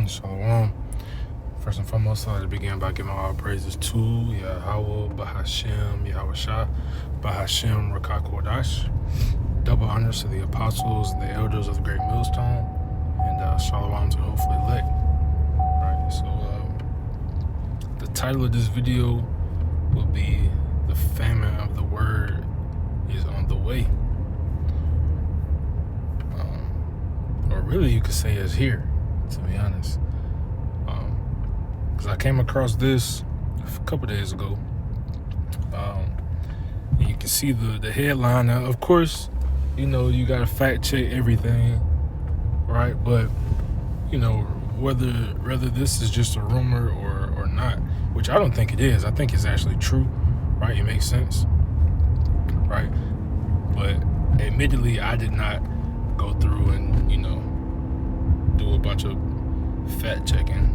Shalom. First and foremost, I'd like to begin by giving all praises to Yahweh, Bahashem, Yahweh Shah, Bahashem, Rakah Kodash. Double honors to the apostles and the elders of the Great Millstone, and Shalom to hopefully elect. Right, so the title of this video will be "The Famine of the Word is on the way." Or really, you could say is here, to be honest. Because I came across this a couple days ago. And you can see the headline. Now, of course, you know, you got to fact check everything, right? But, you know, whether this is just a rumor or not, which I don't think it is. I think it's actually true, right? It makes sense, right? But admittedly, I did not go through and, you know, do a bunch of fact checking.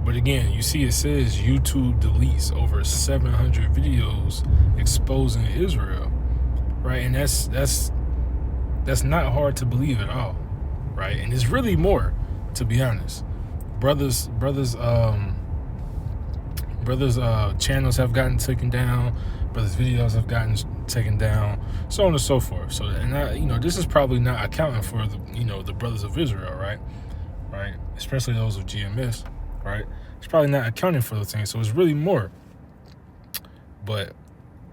But again, you see it says YouTube deletes over 700 videos exposing Israel, right? And that's not hard to believe at all, right? And it's really more, to be honest. Brothers channels have gotten taken down, brothers videos have gotten taken down, so on and so forth. So, and this is probably not accounting for the brothers of Israel, right? Especially those of GMS, right? It's probably not accounting for those things. So it's really more. But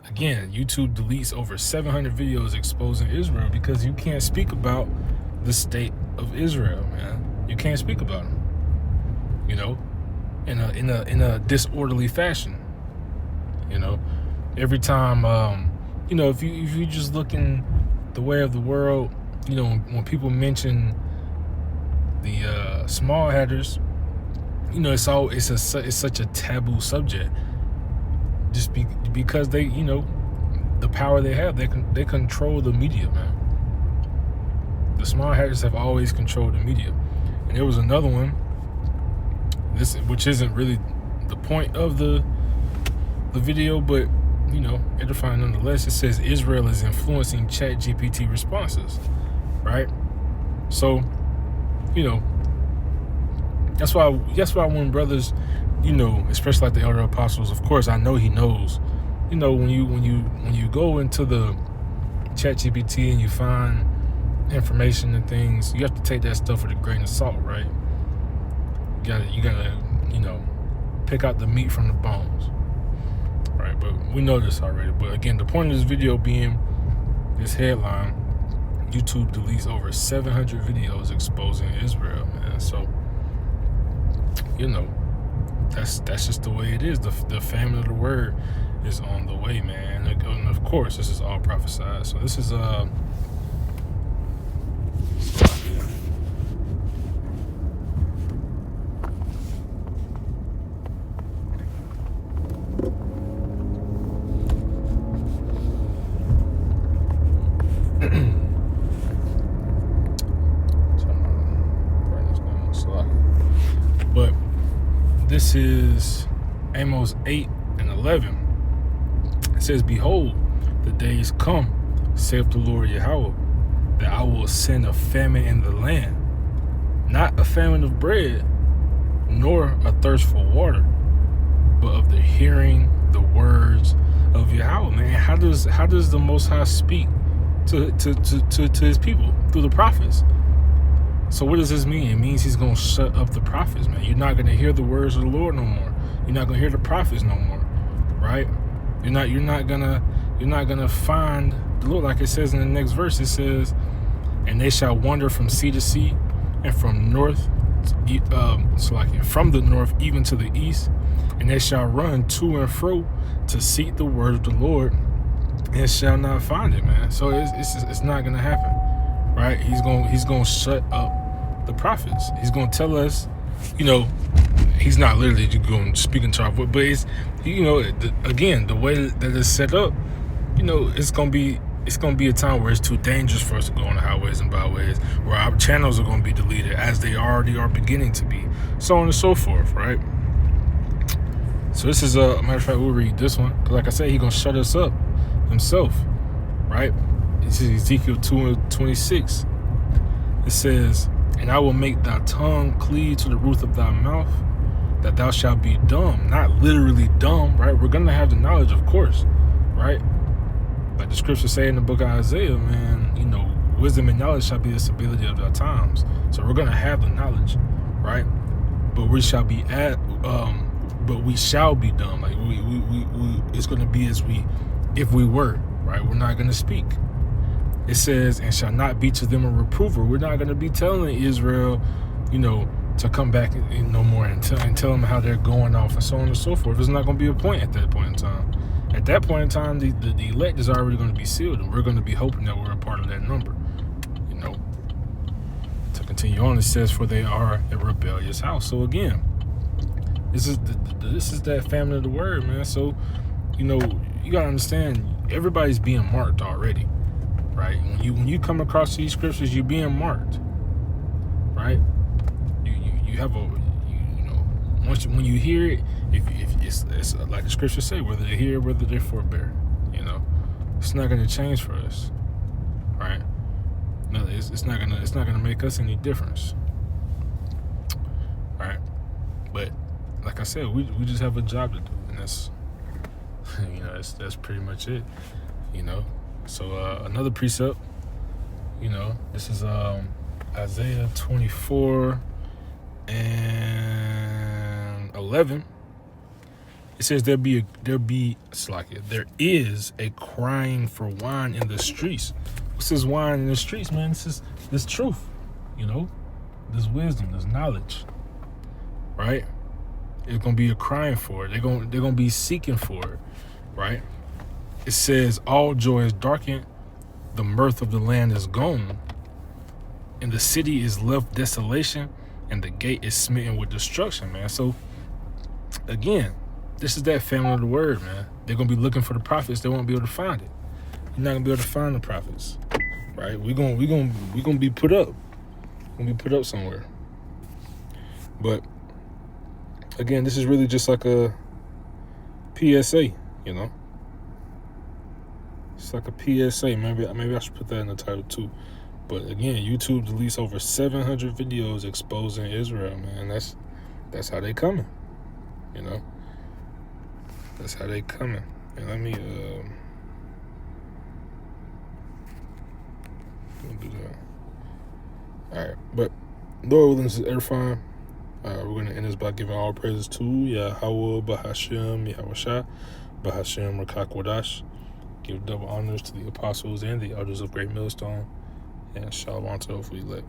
again, YouTube deletes over 700 videos exposing Israel because you can't speak about the state of Israel, man. You can't speak about them, you know, in a disorderly fashion. You know, every time, if you just look in the way of the world, you know, when people mention the small hatters, you know, it's such a taboo subject, just because they, you know, the power they have, they control the media, man. The small hatters have always controlled the media, and there was another one, which isn't really the point of the video, but you know, edifying nonetheless. It says Israel is influencing ChatGPT responses, right? So, you know, that's why when brothers, you know, especially like the elder apostles, of course, I know he knows, you know, when you go into the ChatGPT and you find information and things, you have to take that stuff with a grain of salt, right? You gotta, you know, pick out the meat from the bones, right? But we know this already. But again, the point of this video being this headline: YouTube deletes over 700 videos exposing Israel, man. So, you know, that's just the way it is. The famine of the word is on the way, man. And of course, this is all prophesied. So this is but this is Amos 8 and 11. It says, "Behold, the days come, saith the Lord Yahweh, that I will send a famine in the land, not a famine of bread, nor a thirst for water, but of the hearing the words of Yahweh." Man, how does the Most High speak to his people? Through the prophets. So what does this mean? It means he's going to shut up the prophets, man. You're not going to hear the words of the Lord no more. You're not going to hear the prophets no more, right? You're not gonna find the Lord, like it says in the next verse. It says, "And they shall wander from sea to sea, and from from the north even to the east, and they shall run to and fro to seek the word of the Lord, and shall not find it," man. So it's not gonna happen, right? He's gonna shut up the prophets. He's gonna tell us, you know, he's not literally going to speak into our voice, but it's, you know, again, the way that it's set up, you know, it's gonna be a time where it's too dangerous for us to go on the highways and byways, where our channels are gonna be deleted, as they already are beginning to be, so on and so forth, right? So this is a matter of fact, we'll read this one, because like I said, he's gonna shut us up himself, right? This is Ezekiel 2:26. It says, And I will make thy tongue cleave to the roof of thy mouth, that thou shalt be dumb. Not literally dumb, right? We're going to have the knowledge, of course, right? Like the scriptures say in the book of Isaiah, man, you know, wisdom and knowledge shall be the stability of our times. So we're going to have the knowledge, right? But we shall be but we shall be dumb. Like we it's going to be if we were, right? We're not going to speak. It says, and shall not be to them a reprover. We're not going to be telling Israel, you know, to come back no more and tell them how they're going off and so on and so forth. There's not going to be a point at that point in time. At that point in time, the elect is already going to be sealed, and we're going to be hoping that we're a part of that number. You know, to continue on, it says, for they are a rebellious house. So again, this is that family of the word, man. So, you know, you got to understand, everybody's being marked already, right? When you come across these scriptures, you're being marked, right? You have when you hear it, if it's like the scriptures say, whether they hear, whether they forbear, you know, it's not going to change for us, right? No, it's not gonna make us any difference, right? But like I said, we just have a job to do, and that's you know that's pretty much it, you know. So another precept, you know, this is Isaiah 24 and 11. It says there is a crying for wine in the streets. What's this wine in the streets, man? This truth, you know, this wisdom, this knowledge, right? It's gonna be a crying for it. They're gonna be seeking for it, right? It says all joy is darkened, the mirth of the land is gone, and the city is left desolation, and the gate is smitten with destruction, man. So again, this is that family of the word, man. They're gonna be looking for the prophets. They won't be able to find it. You're not gonna be able to find the prophets, right? We're gonna be put up. We're gonna be put up somewhere. But again, this is really just like a PSA, you know. It's like a PSA. Maybe I should put that in the title too. But again, YouTube deletes over 700 videos exposing Israel, man. That's how they coming, you know. That's how they coming. And let me do that. All right, but Lord willing, this is edifying. We're going to end this by giving all praises to Yahweh, Bahashem, Yahweh, Bahashem, Rakakwadash. Give double honors to the apostles and the elders of Great Millstone. And shalom to hopefully elect.